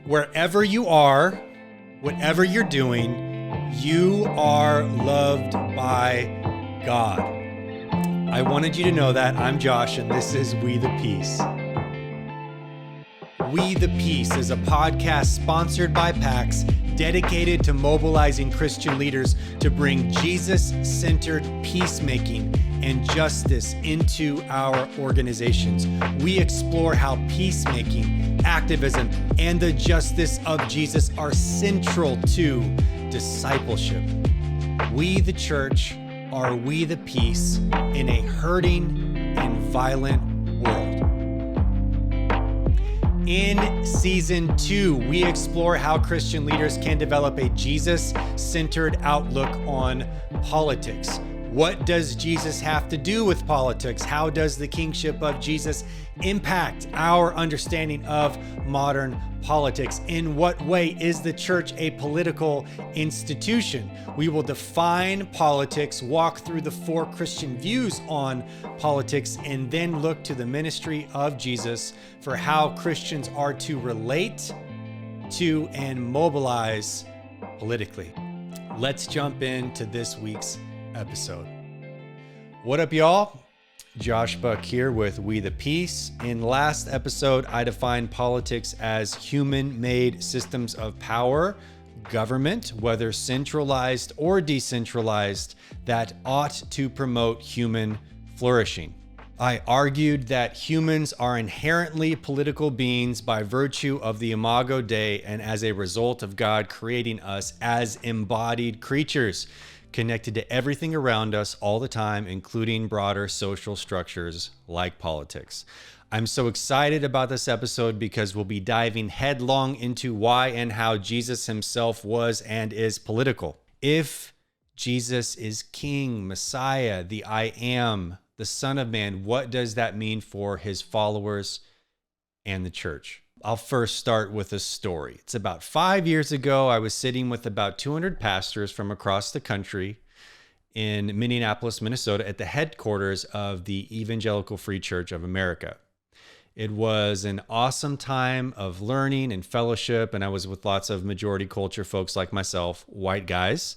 Wherever you are, whatever you're doing, you are loved by God. I wanted you to know that. I'm Josh, and this is We the Peace. We the Peace is a podcast sponsored by PAX, dedicated to mobilizing Christian leaders to bring Jesus-centered peacemaking and justice into our organizations. We explore how peacemaking, activism, and the justice of Jesus are central to discipleship. We, the church, are we the peace in a hurting and violent world. In season 2, we explore how Christian leaders can develop a Jesus-centered outlook on politics. What does Jesus have to do with politics? How does the kingship of Jesus impact our understanding of modern politics? In what way is the church a political institution? We will define politics, walk through the 4 Christian views on politics, and then look to the ministry of Jesus for how Christians are to relate to and mobilize politically. Let's jump into this week's episode. What up, y'all? Josh Buck here with We the Peace. In last episode, I defined politics as human-made systems of power, government, whether centralized or decentralized, that ought to promote human flourishing. I argued that humans are inherently political beings by virtue of the Imago Dei and as a result of God creating us as embodied creatures, connected to everything around us all the time, including broader social structures like politics. I'm so excited about this episode because we'll be diving headlong into why and how Jesus himself was and is political. If Jesus is King, Messiah, the I Am, the Son of Man, what does that mean for his followers and the church? I'll first start with a story. It's about 5 years ago. I was sitting with about 200 pastors from across the country in Minneapolis, Minnesota, at the headquarters of the Evangelical Free Church of America. It was an awesome time of learning and fellowship, and I was with lots of majority culture folks like myself, white guys.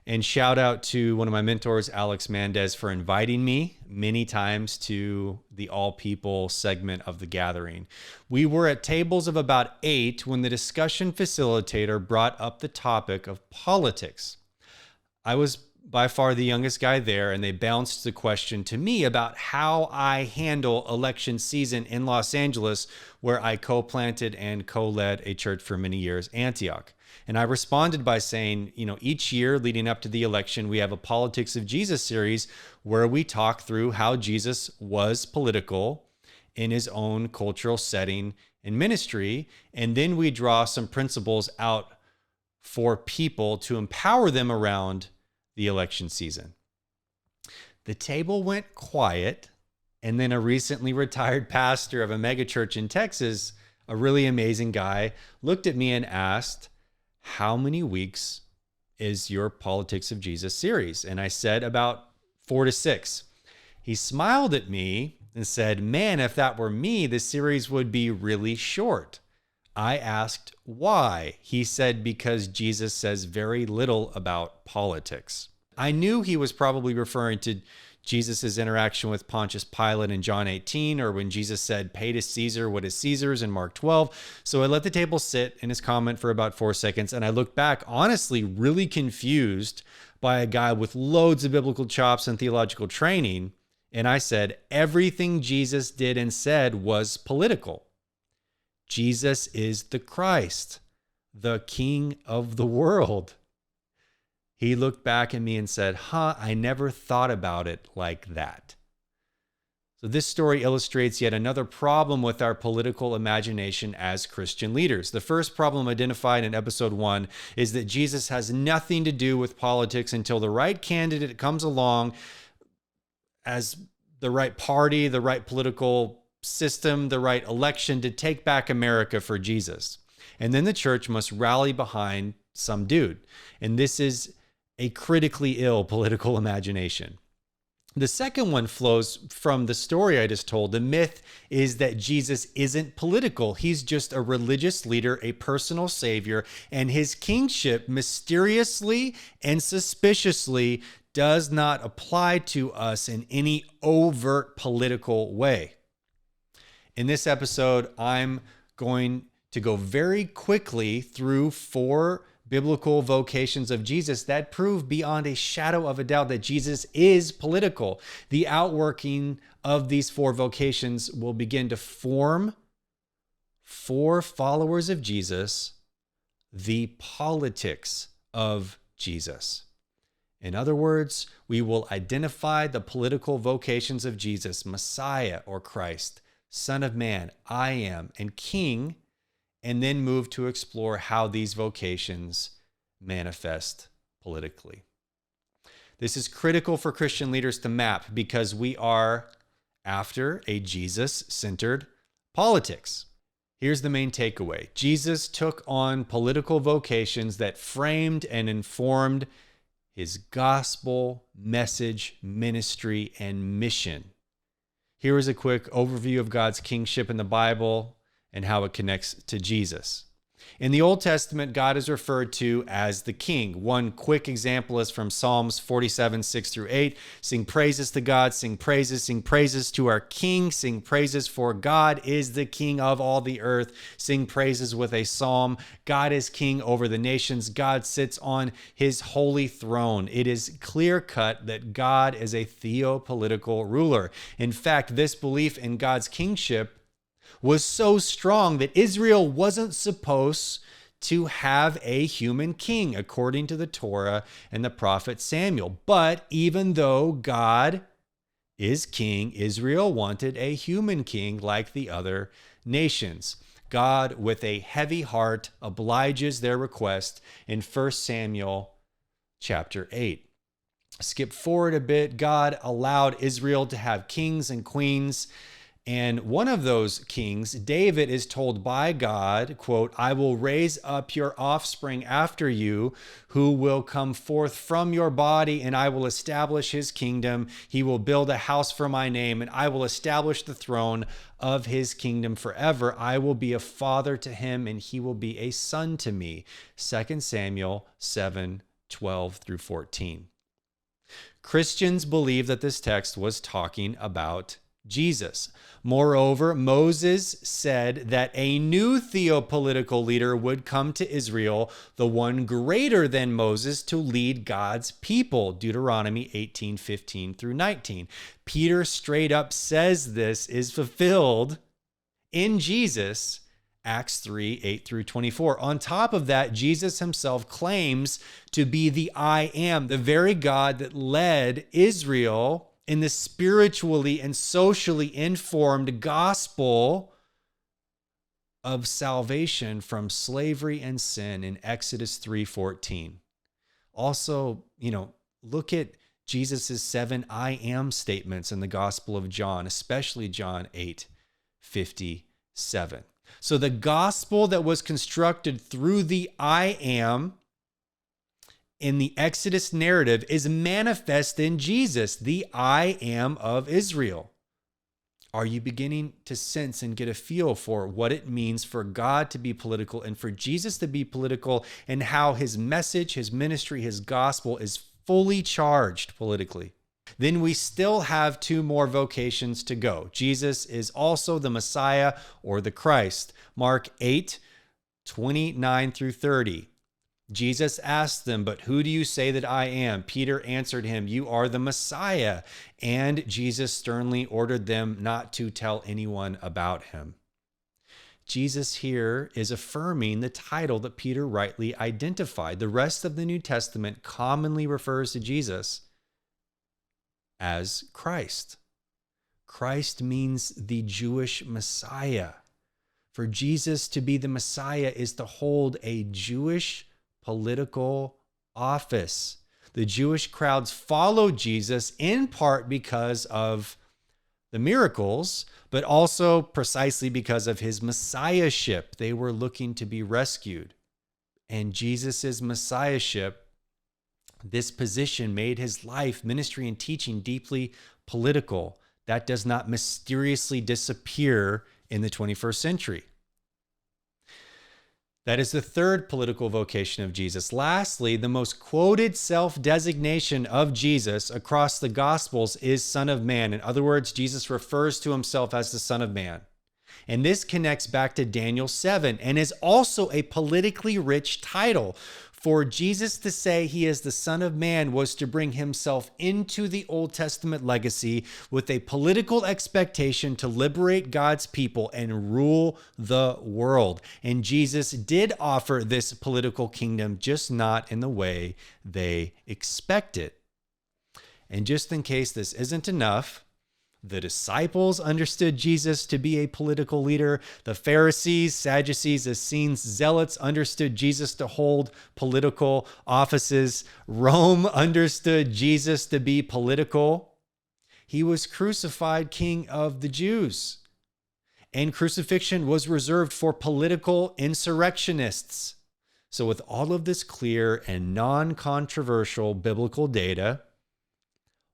And shout out to one of my mentors, Alex Mendez, for inviting me many times to the all people segment of the gathering. We were at tables of about 8 when the discussion facilitator brought up the topic of politics. I was by far the youngest guy there, and they bounced the question to me about how I handle election season in Los Angeles, where I co-planted and co-led a church for many years, Antioch. And I responded by saying, each year leading up to the election, we have a Politics of Jesus series where we talk through how Jesus was political in his own cultural setting and ministry. And then we draw some principles out for people to empower them around the election season. The table went quiet. And then a recently retired pastor of a megachurch in Texas, a really amazing guy, looked at me and asked, how many weeks is your Politics of Jesus series? And I said about 4 to 6. He smiled at me and said, man, if that were me, the series would be really short. I asked why. He said, because Jesus says very little about politics. I knew he was probably referring to Jesus' interaction with Pontius Pilate in John 18, or when Jesus said, pay to Caesar what is Caesar's in Mark 12. So I let the table sit in his comment for about 4 seconds, and I looked back, honestly, really confused by a guy with loads of biblical chops and theological training. And I said, everything Jesus did and said was political. Jesus is the Christ, the King of the world. He looked back at me and said, I never thought about it like that. So this story illustrates yet another problem with our political imagination as Christian leaders. The first problem identified in episode 1 is that Jesus has nothing to do with politics until the right candidate comes along as the right party, the right political system, the right election to take back America for Jesus. And then the church must rally behind some dude. And this is a critically ill political imagination. The second one flows from the story I just told. The myth is that Jesus isn't political. He's just a religious leader, a personal savior, and his kingship mysteriously and suspiciously does not apply to us in any overt political way. In this episode, I'm going to go very quickly through 4 biblical vocations of Jesus that prove beyond a shadow of a doubt that Jesus is political. The outworking of these 4 vocations will begin to form, for followers of Jesus, the politics of Jesus. In other words, we will identify the political vocations of Jesus, Messiah or Christ, Son of Man, I am, and King, and then move to explore how these vocations manifest politically. This is critical for Christian leaders to map because we are after a Jesus-centered politics. Here's the main takeaway. Jesus took on political vocations that framed and informed his gospel, message, ministry, and mission. Here is a quick overview of God's kingship in the Bible and how it connects to Jesus. In the Old Testament, God is referred to as the King. One quick example is from Psalms 47, 6-8. Sing praises to God, sing praises to our King, sing praises for God is the King of all the earth. Sing praises with a psalm. God is King over the nations. God sits on his holy throne. It is clear cut that God is a theopolitical ruler. In fact, this belief in God's kingship was so strong that Israel wasn't supposed to have a human king, according to the Torah and the prophet Samuel. But even though God is king, Israel wanted a human king like the other nations. God, with a heavy heart, obliges their request in 1 Samuel chapter 8. Skip forward a bit. God allowed Israel to have kings and queens. And one of those kings, David, is told by God, quote, I will raise up your offspring after you, who will come forth from your body, and I will establish his kingdom. He will build a house for my name, and I will establish the throne of his kingdom forever. I will be a father to him, and he will be a son to me. 2 Samuel 7:12-14. Christians believe that this text was talking about Jesus. Moreover, Moses said that a new theopolitical leader would come to Israel, the one greater than Moses, to lead God's people. Deuteronomy 18:15-19. Peter straight up says this is fulfilled in Jesus, Acts 3:8-24. On top of that, Jesus himself claims to be the I am, the very God that led Israel in the spiritually and socially informed gospel of salvation from slavery and sin in Exodus 3:14. Also, look at Jesus' 7 I am statements in the Gospel of John, especially John 8:57. So the gospel that was constructed through the I am in the Exodus narrative is manifest in Jesus, the I am of Israel. Are you beginning to sense and get a feel for what it means for God to be political and for Jesus to be political, and how his message, his ministry, his gospel is fully charged politically? Then we still have 2 more vocations to go. Jesus is also the Messiah or the Christ. Mark 8:29-30. Jesus asked them, but who do you say that I am? Peter answered him, you are the Messiah. And Jesus sternly ordered them not to tell anyone about him. Jesus here is affirming the title that Peter rightly identified. The rest of the New Testament commonly refers to Jesus as Christ. Christ means the Jewish Messiah. For Jesus to be the Messiah is to hold a Jewish political office. The Jewish crowds followed Jesus in part because of the miracles, but also precisely because of his messiahship. They were looking to be rescued. And Jesus' messiahship This position made his life, ministry, and teaching deeply political. That does not mysteriously disappear in the 21st century. That is the third political vocation of Jesus. Lastly, the most quoted self-designation of Jesus across the Gospels is Son of Man. In other words, Jesus refers to himself as the Son of Man. And this connects back to Daniel 7 and is also a politically rich title. For Jesus to say he is the Son of Man was to bring himself into the Old Testament legacy with a political expectation to liberate God's people and rule the world. And Jesus did offer this political kingdom, just not in the way they expected. And just in case this isn't enough, the disciples understood Jesus to be a political leader. The Pharisees, Sadducees, Essenes, Zealots understood Jesus to hold political offices. Rome understood Jesus to be political. He was crucified King of the Jews. And crucifixion was reserved for political insurrectionists. So with all of this clear and non-controversial biblical data,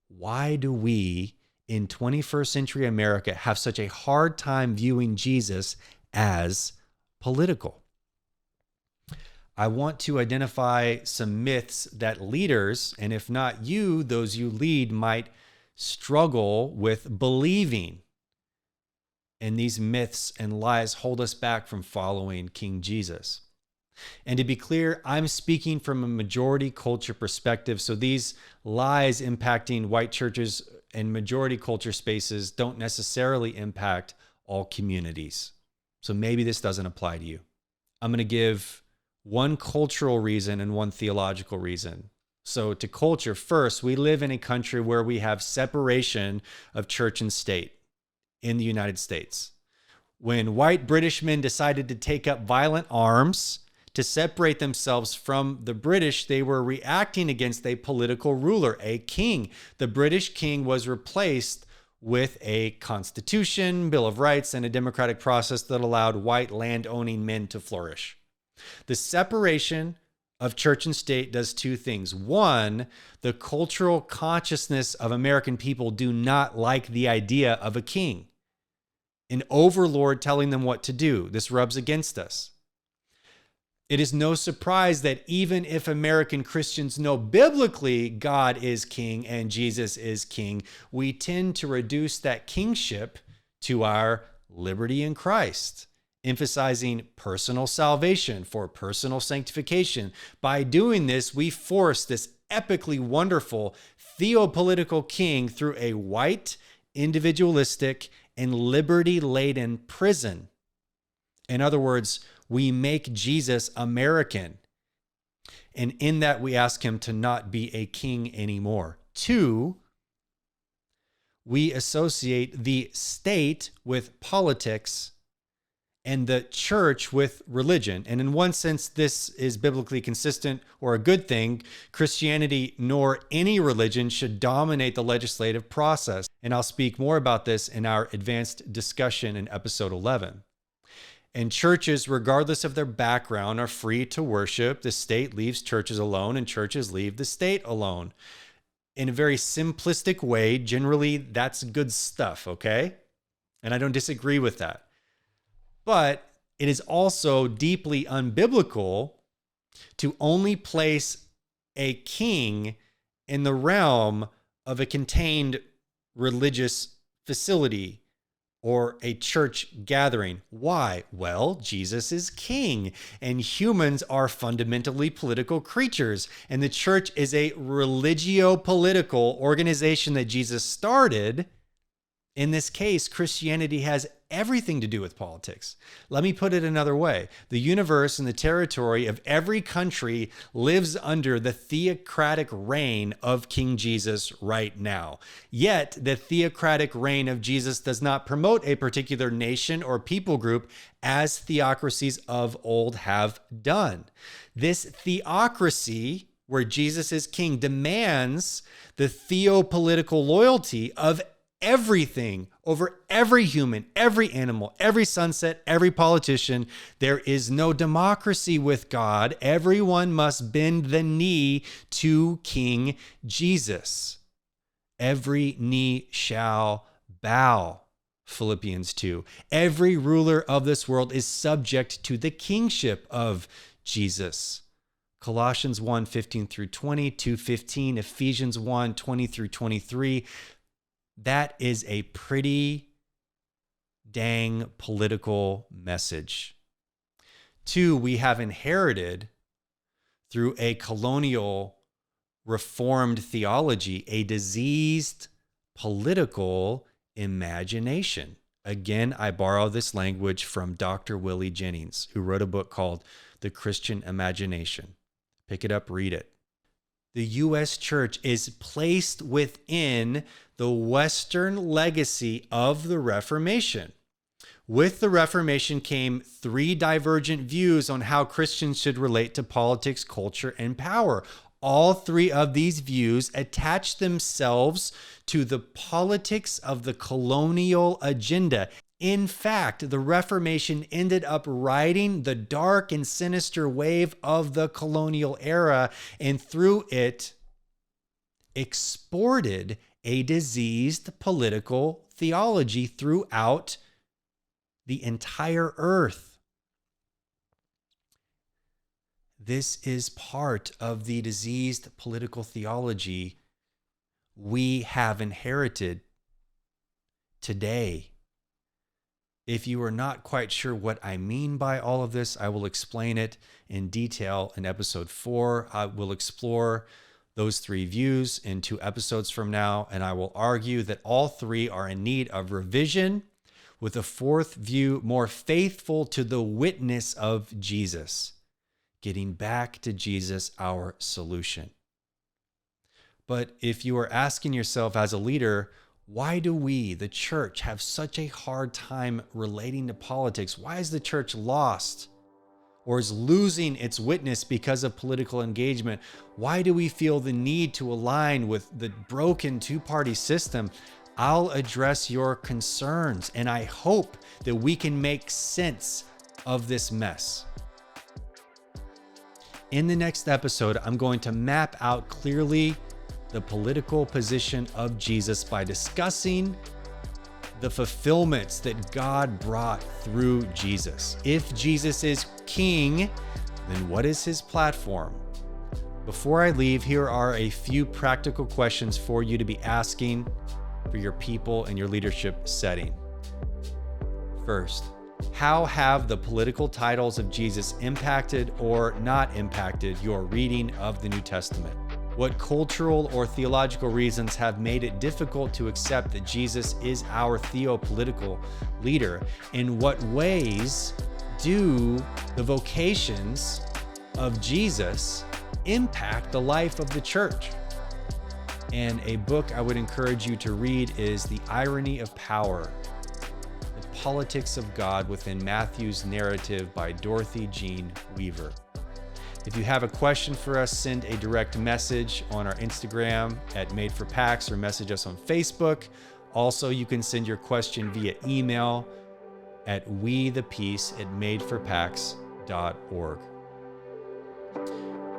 why do we in 21st century America have such a hard time viewing Jesus as political? I want to identify some myths that leaders, and if not you, those you lead, might struggle with believing. And these myths and lies hold us back from following King Jesus. And to be clear, I'm speaking from a majority culture perspective. So these lies impacting white churches and majority culture spaces don't necessarily impact all communities. So maybe this doesn't apply to you. I'm going to give one cultural reason and one theological reason. So to culture, first, we live in a country where we have separation of church and state in the United States. When white British men decided to take up violent arms to separate themselves from the British, they were reacting against a political ruler, a king. The British king was replaced with a constitution, Bill of Rights, and a democratic process that allowed white land-owning men to flourish. The separation of church and state does two things. One, the cultural consciousness of American people do not like the idea of a king, an overlord telling them what to do. This rubs against us. It is no surprise that even if American Christians know biblically God is king and Jesus is king, we tend to reduce that kingship to our liberty in Christ, emphasizing personal salvation for personal sanctification. By doing this, we force this epically wonderful theopolitical king through a white, individualistic, and liberty-laden prison. In other words, we make Jesus American. And in that, we ask him to not be a king anymore. Two, we associate the state with politics and the church with religion. And in one sense, this is biblically consistent or a good thing. Christianity nor any religion should dominate the legislative process. And I'll speak more about this in our advanced discussion in episode 11. And churches, regardless of their background, are free to worship. The state leaves churches alone, and churches leave the state alone. In a very simplistic way, generally, that's good stuff, okay? And I don't disagree with that. But it is also deeply unbiblical to only place a king in the realm of a contained religious facility or a church gathering. Why? Well, Jesus is king, and humans are fundamentally political creatures, and the church is a religio-political organization that Jesus started. In this case, Christianity has everything to do with politics. Let me put it another way. The universe and the territory of every country lives under the theocratic reign of King Jesus right now. Yet, the theocratic reign of Jesus does not promote a particular nation or people group as theocracies of old have done. This theocracy, where Jesus is king, demands the theopolitical loyalty of everything, over every human, every animal, every sunset, every politician. There is no democracy with God. Everyone must bend the knee to King Jesus. Every knee shall bow. Philippians 2. Every ruler of this world is subject to the kingship of Jesus. Colossians 1:15 through 20, 2:15, Ephesians 1:20 through 23. That is a pretty dang political message. 2, we have inherited through a colonial reformed theology a diseased political imagination. Again, I borrow this language from Dr. Willie Jennings, who wrote a book called The Christian Imagination. Pick it up, read it. The U.S. church is placed within the Western legacy of the Reformation. With the Reformation came 3 divergent views on how Christians should relate to politics, culture, and power. All 3 of these views attach themselves to the politics of the colonial agenda. In fact, the Reformation ended up riding the dark and sinister wave of the colonial era, and through it exported a diseased political theology throughout the entire earth. This is part of the diseased political theology we have inherited today. If you are not quite sure what I mean by all of this, I will explain it in detail in episode 4. I will explore those 3 views in 2 episodes from now, and I will argue that all 3 are in need of revision, with a 4th view more faithful to the witness of Jesus. Getting back to Jesus, our solution. But if you are asking yourself as a leader, why do we, the church, have such a hard time relating to politics? Why is the church lost or is losing its witness because of political engagement? Why do we feel the need to align with the broken 2-party system? I'll address your concerns, and I hope that we can make sense of this mess. In the next episode, I'm going to map out clearly the political position of Jesus by discussing the fulfillments that God brought through Jesus. If Jesus is king, then what is his platform? Before I leave, here are a few practical questions for you to be asking for your people and your leadership setting. First, how have the political titles of Jesus impacted or not impacted your reading of the New Testament? What cultural or theological reasons have made it difficult to accept that Jesus is our theopolitical leader? In what ways do the vocations of Jesus impact the life of the church? And a book I would encourage you to read is The Irony of Power: The Politics of God Within Matthew's Narrative by Dorothy Jean Weaver. If you have a question for us, send a direct message on our Instagram at Made for Pax or message us on Facebook. Also, you can send your question via email at wethepeace@madeforpax.org.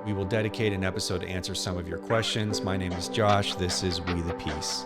We will dedicate an episode to answer some of your questions. My name is Josh. This is We the Peace.